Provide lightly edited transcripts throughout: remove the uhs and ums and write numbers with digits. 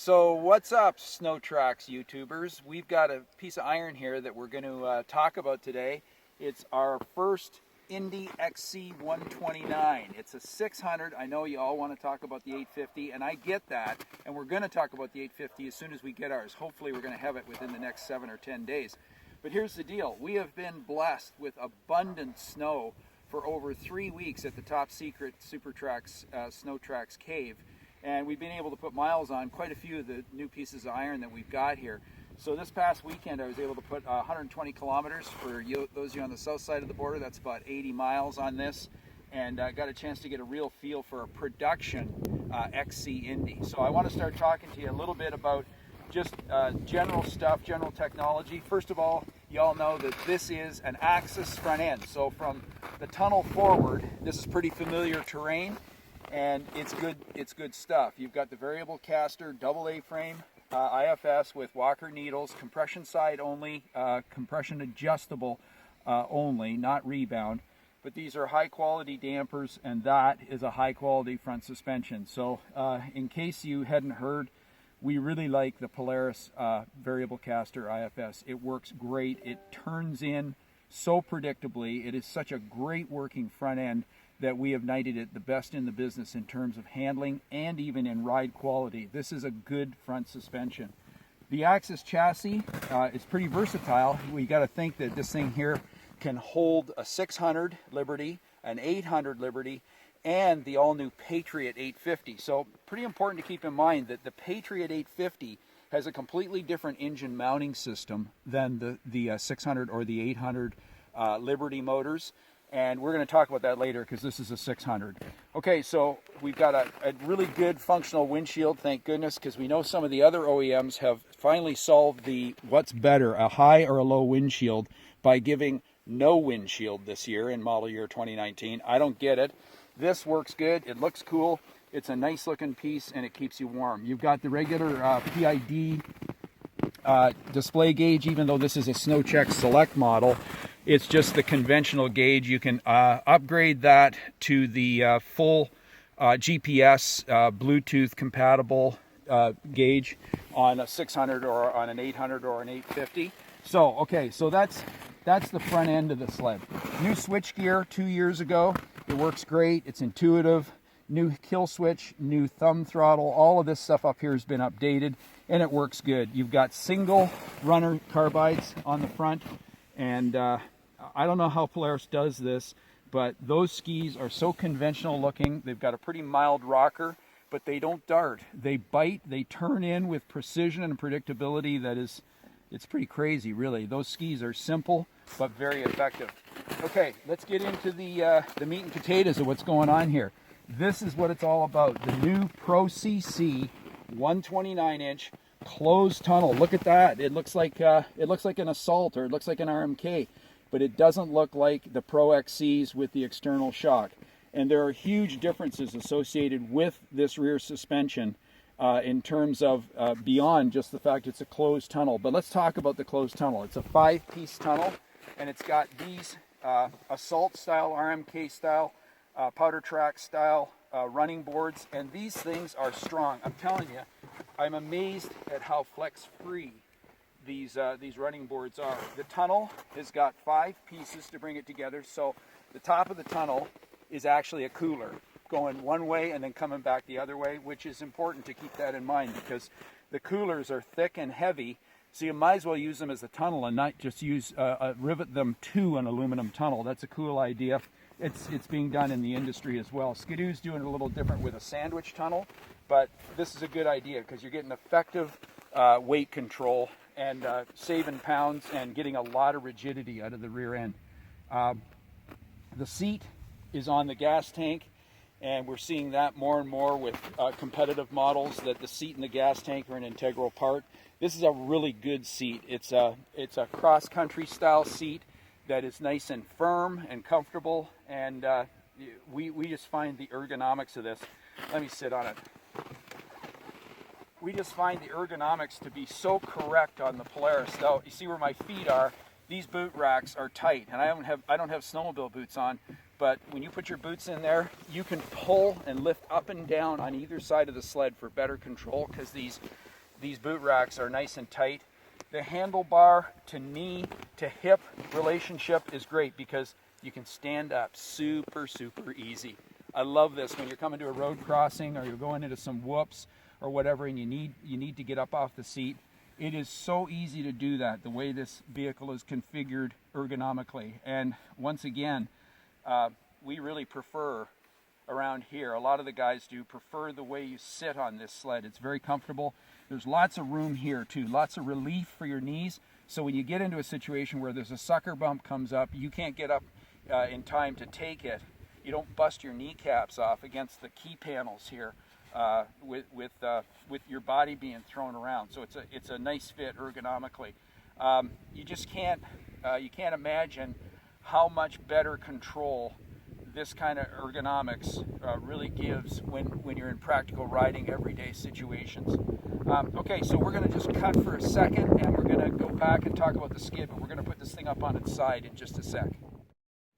So what's up, SnowTrax YouTubers? We've got a piece of iron here that we're going to talk about today. It's our first INDY XC 129. It's a 600. I know you all want to talk about the 850, and I get that. And we're going to talk about the 850 as soon as we get ours. Hopefully we're going to have it within the next 7 or 10 days. But here's the deal. We have been blessed with abundant snow for over 3 weeks at the top secret SuperTrax SnowTrax cave. And we've been able to put miles on quite a few of the new pieces of iron that we've got here. So this past weekend I was able to put 120 kilometers for you, those of you on the south side of the border. That's about 80 miles on this, and I got a chance to get a real feel for a production XC Indy. So I want to start talking to you a little bit about just general stuff, general technology. First of all, you all know that this is an axis front end. So from the tunnel forward, this is pretty familiar terrain. And it's good stuff. You've got the variable caster, double A-frame, IFS with Walker needles, compression side only, compression adjustable only, not rebound. But these are high quality dampers, and that is a high quality front suspension. So in case you hadn't heard, we really like the Polaris variable caster IFS. It works great. It turns in so predictably. It is such a great working front end that we have knighted it the best in the business in terms of handling and even in ride quality. This is a good front suspension. The Axis chassis is pretty versatile. We got to think that this thing here can hold a 600 Liberty, an 800 Liberty, and the all-new Patriot 850. So pretty important to keep in mind that the Patriot 850 has a completely different engine mounting system than the 600 or the 800 Liberty motors. And we're going to talk about that later because this is a 600. Okay, so we've got a really good functional windshield, thank goodness, because we know some of the other OEMs have finally solved the what's better, a high or a low windshield, by giving no windshield this year in model year 2019. I don't get it. This works good. It looks cool. It's a nice looking piece, and it keeps you warm. You've got the regular PID display gauge, even though this is a SnowTrax Select model. It's just the conventional gauge. You can upgrade that to the full GPS Bluetooth compatible gauge on a 600 or on an 800 or an 850. So okay, so that's the front end of the sled. New switch gear 2 years ago. It works great. It's intuitive. New kill switch, new thumb throttle. All of this stuff up here has been updated, and it works good. You've got single runner carbides on the front, and I don't know how Polaris does this, but those skis are so conventional looking. They've got a pretty mild rocker, but they don't dart. They bite, they turn in with precision and predictability that is, it's pretty crazy, really. Those skis are simple, but very effective. Okay, let's get into the meat and potatoes of what's going on here. This is what it's all about. The new Pro CC 129-inch closed tunnel. Look at that. It looks like an Assault, or it looks like an RMK. But it doesn't look like the Pro XCs with the external shock. And there are huge differences associated with this rear suspension in terms of beyond just the fact it's a closed tunnel. But let's talk about the closed tunnel. It's a 5-piece tunnel, and it's got these Assault style, RMK style, powder track style running boards, and these things are strong. I'm telling you, I'm amazed at how flex free these running boards are. The tunnel has got 5 pieces to bring it together. So the top of the tunnel is actually a cooler going one way and then coming back the other way, which is important to keep that in mind because the coolers are thick and heavy. So you might as well use them as a tunnel and not just use rivet them to an aluminum tunnel. That's a cool idea. It's being done in the industry as well. Skidoo's doing it a little different with a sandwich tunnel, but this is a good idea because you're getting effective weight control and saving pounds and getting a lot of rigidity out of the rear end. The seat is on the gas tank, and we're seeing that more and more with competitive models, that the seat and the gas tank are an integral part. This is a really good seat. It's a cross-country style seat that is nice and firm and comfortable, and we just find the ergonomics of this. Let me sit on it. We just find the ergonomics to be so correct on the Polaris. Now, you see where my feet are, these boot racks are tight, and I don't have snowmobile boots on, but when you put your boots in there, you can pull and lift up and down on either side of the sled for better control, because these these boot racks are nice and tight. The handlebar to knee to hip relationship is great because you can stand up super easy. I love this when you're coming to a road crossing or you're going into some whoops or whatever, and you need to get up off the seat. It is so easy to do that, the way this vehicle is configured ergonomically. And once again, we really prefer around here, a lot of the guys do prefer the way you sit on this sled. It's very comfortable. There's lots of room here too, lots of relief for your knees. So when you get into a situation where there's a sucker bump comes up, you can't get up in time to take it. You don't bust your kneecaps off against the key panels here with your body being thrown around. So it's a nice fit ergonomically. You just can't imagine how much better control this kind of ergonomics really gives when you're in practical riding everyday situations. Okay, so we're going to just cut for a second and we're going to go back and talk about the skid, but we're going to put this thing up on its side in just a sec.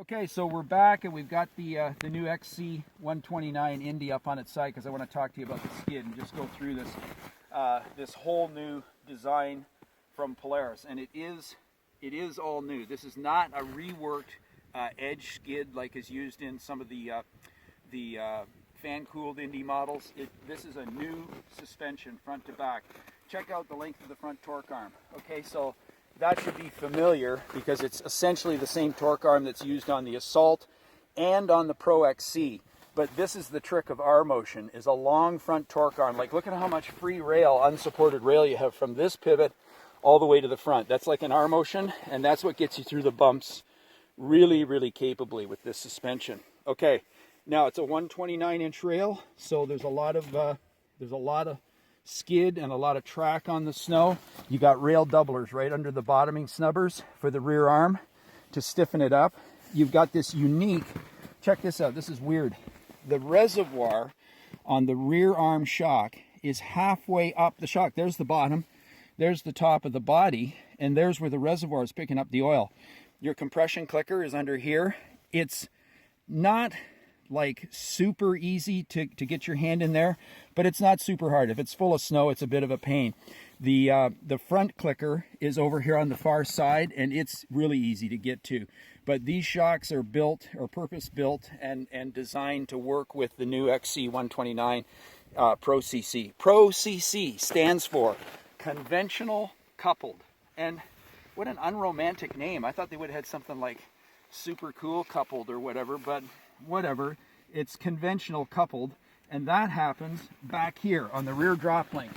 Okay, so we're back and we've got the new XC 129 Indy up on its side because I want to talk to you about the skid and just go through this whole new design from Polaris. And it is all new. This is not a reworked edge skid like is used in some of the fan-cooled Indy models. This is a new suspension front to back. Check out the length of the front torque arm. Okay, so that should be familiar because it's essentially the same torque arm that's used on the Assault and on the Pro XC. But this is the trick of our motion, is a long front torque arm. Like, look at how much free rail, unsupported rail you have from this pivot all the way to the front. That's like an R motion, and that's what gets you through the bumps really capably with this suspension. Okay, now it's a 129-inch rail, so there's a lot of skid and a lot of track on the snow. You got rail doublers right under the bottoming snubbers for the rear arm to stiffen it up. You've got this unique, check this out, this is weird. The reservoir on the rear arm shock is halfway up the shock. There's the bottom, there's the top of the body, and there's where the reservoir is picking up the oil. Your compression clicker is under here. It's not like super easy to get your hand in there, but it's not super hard. If it's full of snow, it's a bit of a pain. The front clicker is over here on the far side, and it's really easy to get to. But these shocks are built, or purpose-built, and designed to work with the new XC 129 Pro CC. Pro CC stands for conventional coupled. And what an unromantic name. I thought they would have had something like super cool coupled or whatever, but whatever. It's conventional coupled, and that happens back here on the rear drop link.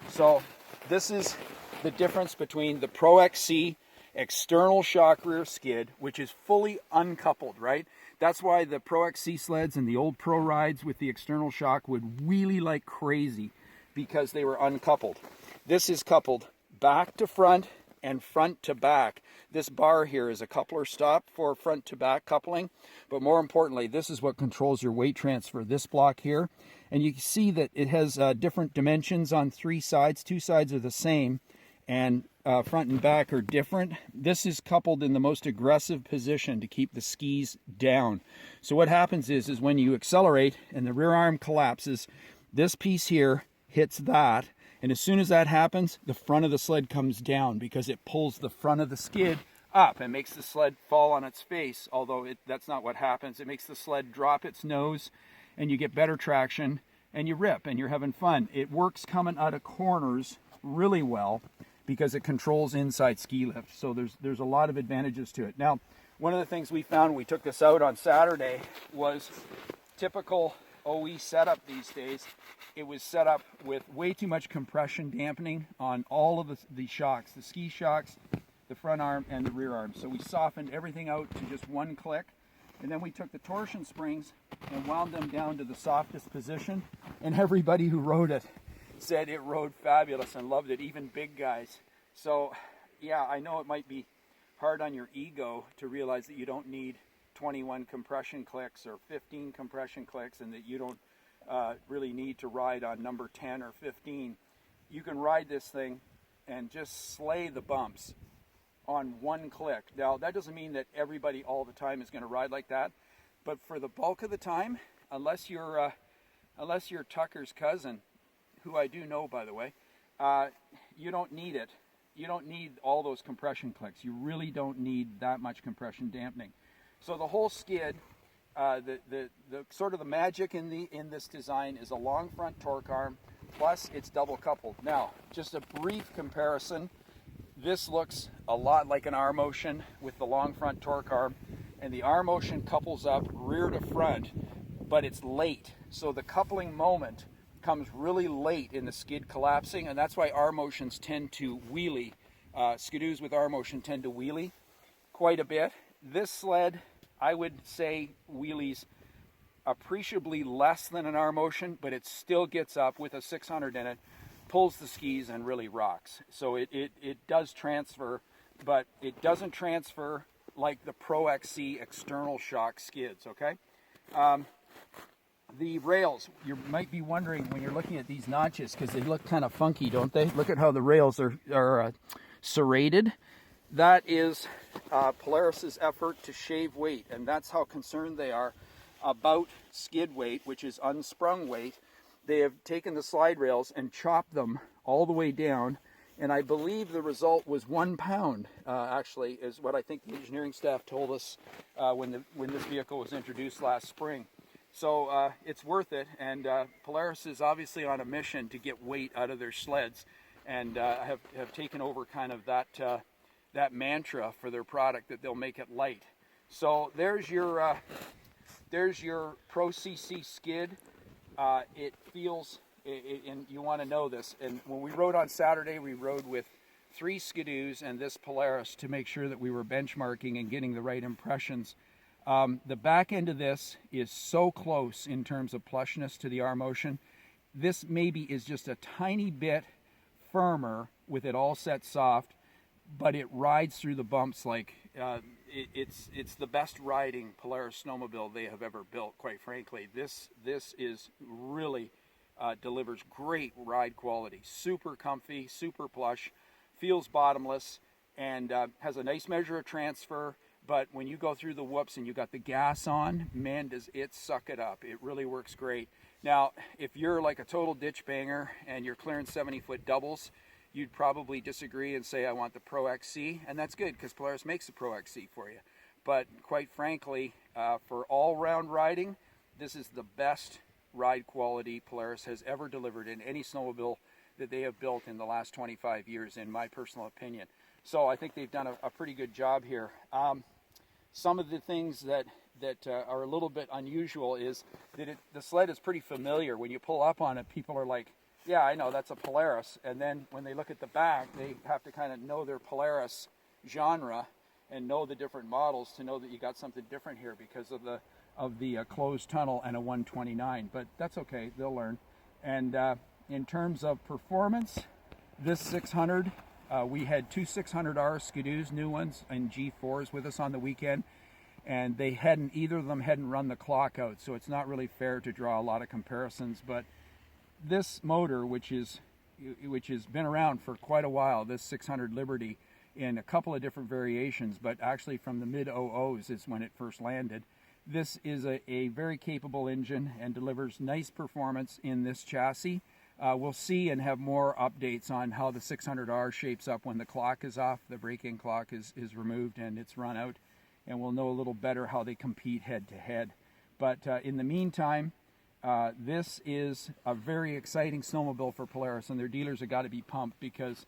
So this is the difference between the Pro XC external shock rear skid, which is fully uncoupled, right? That's why the Pro XC sleds and the old Pro rides with the external shock would wheelie like crazy, because they were uncoupled. This is coupled back to front and front to back. This bar here is a coupler stop for front to back coupling, but more importantly, this is what controls your weight transfer, this block here. And you can see that it has different dimensions on three sides. Two sides are the same, and front and back are different. This is coupled in the most aggressive position to keep the skis down. So what happens is when you accelerate and the rear arm collapses, this piece here hits that, and as soon as that happens, the front of the sled comes down because it pulls the front of the skid up and makes the sled fall on its face, although that's not what happens. It makes the sled drop its nose, and you get better traction, and you rip, and you're having fun. It works coming out of corners really well because it controls inside ski lift. So there's a lot of advantages to it. Now, one of the things we found when we took this out on Saturday was typical OE setup these days. It was set up with way too much compression dampening on all of the shocks, the ski shocks, the front arm, and the rear arm. So we softened everything out to just one click, and then we took the torsion springs and wound them down to the softest position, and everybody who rode it said it rode fabulous and loved it, even big guys. So yeah, I know it might be hard on your ego to realize that you don't need 21 compression clicks or 15 compression clicks, and that you don't really need to ride on number 10 or 15. You can ride this thing and just slay the bumps on one click. Now, that doesn't mean that everybody all the time is going to ride like that, but for the bulk of the time, unless you're Tucker's cousin, who I do know, by the way, you don't need it. You don't need all those compression clicks. You really don't need that much compression dampening. So the whole skid, the sort of the magic in this design is a long front torque arm, plus it's double coupled. Now, just a brief comparison. This looks a lot like an R motion with the long front torque arm, and the R motion couples up rear to front, but it's late. So the coupling moment comes really late in the skid collapsing, and that's why R motions tend to wheelie. Skidoos with R motion tend to wheelie quite a bit. This sled, I would say, wheelies appreciably less than an R motion, but it still gets up with a 600 in it, pulls the skis, and really rocks. So it does transfer, but it doesn't transfer like the Pro XC external shock skids, okay? The rails, you might be wondering when you're looking at these notches, because they look kind of funky, don't they? Look at how the rails are serrated. That is Polaris's effort to shave weight, and that's how concerned they are about skid weight, which is unsprung weight. They have taken the slide rails and chopped them all the way down, and I believe the result was 1 pound, actually, is what I think the engineering staff told us when this vehicle was introduced last spring. So it's worth it, and Polaris is obviously on a mission to get weight out of their sleds, and have taken over kind of that mantra for their product, that they'll make it light. So there's your Pro CC skid. It feels, and you want to know this, and when we rode on Saturday, we rode with 3 Skidoos and this Polaris to make sure that we were benchmarking and getting the right impressions. The back end of this is so close in terms of plushness to the R motion. This maybe is just a tiny bit firmer with it all set soft, but it rides through the bumps like it's the best riding Polaris snowmobile they have ever built, quite frankly. This is really delivers great ride quality, super comfy, super plush, feels bottomless, and has a nice measure of transfer. But when you go through the whoops and you got the gas on, man, does it suck it up. It really works great. Now, if you're like a total ditch banger and you're clearing 70-foot doubles, you'd probably disagree and say, I want the Pro XC, and that's good because Polaris makes the Pro XC for you. But quite frankly, for all-round riding, this is the best ride quality Polaris has ever delivered in any snowmobile that they have built in the last 25 years, in my personal opinion. So I think they've done a pretty good job here. Some of the things that are a little bit unusual is that the sled is pretty familiar. When you pull up on it, people are like, yeah, I know, that's a Polaris. And then when they look at the back, they have to kind of know their Polaris genre and know the different models to know that you got something different here because of the closed tunnel and a 129. But that's okay, they'll learn. And in terms of performance, this 600, we had 2 600R Skidoos, new ones, and G4s with us on the weekend, and either of them hadn't run the clock out, so it's not really fair to draw a lot of comparisons. But this motor, which has been around for quite a while, this 600 Liberty, in a couple of different variations, but actually from the mid-00s is when it first landed. This is a very capable engine and delivers nice performance in this chassis. We'll see and have more updates on how the 600R shapes up when the clock is off, the break-in clock is removed and it's run out, and we'll know a little better how they compete head-to-head. But in the meantime, this is a very exciting snowmobile for Polaris, and their dealers have got to be pumped because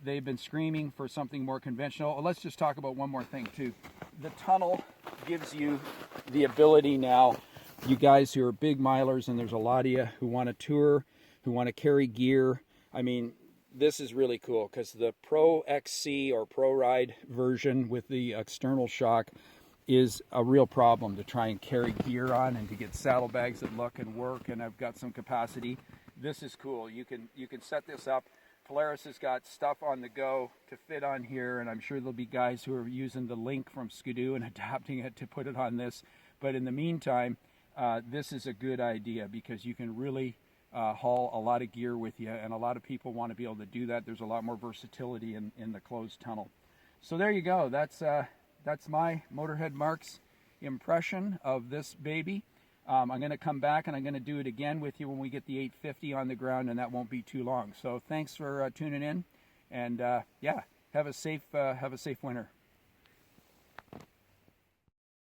they've been screaming for something more conventional. Let's just talk about one more thing too. The tunnel gives you the ability now, you guys who are big milers, and there's a lot of you who want to tour, who want to carry gear. I mean, this is really cool because the Pro XC or Pro Ride version with the external shock is a real problem to try and carry gear on and to get saddlebags that look and work, and I've got some capacity. This is cool. You can set this up. Polaris has got stuff on the go to fit on here, and I'm sure there'll be guys who are using the link from Skidoo and adapting it to put it on this. But in the meantime, this is a good idea because you can really haul a lot of gear with you, and a lot of people want to be able to do that. There's a lot more versatility in the closed tunnel. So there you go. That's my Motorhead Mark's impression of this baby. I'm going to come back and I'm going to do it again with you when we get the 850 on the ground, and that won't be too long. So thanks for tuning in, and yeah, have a safe winter.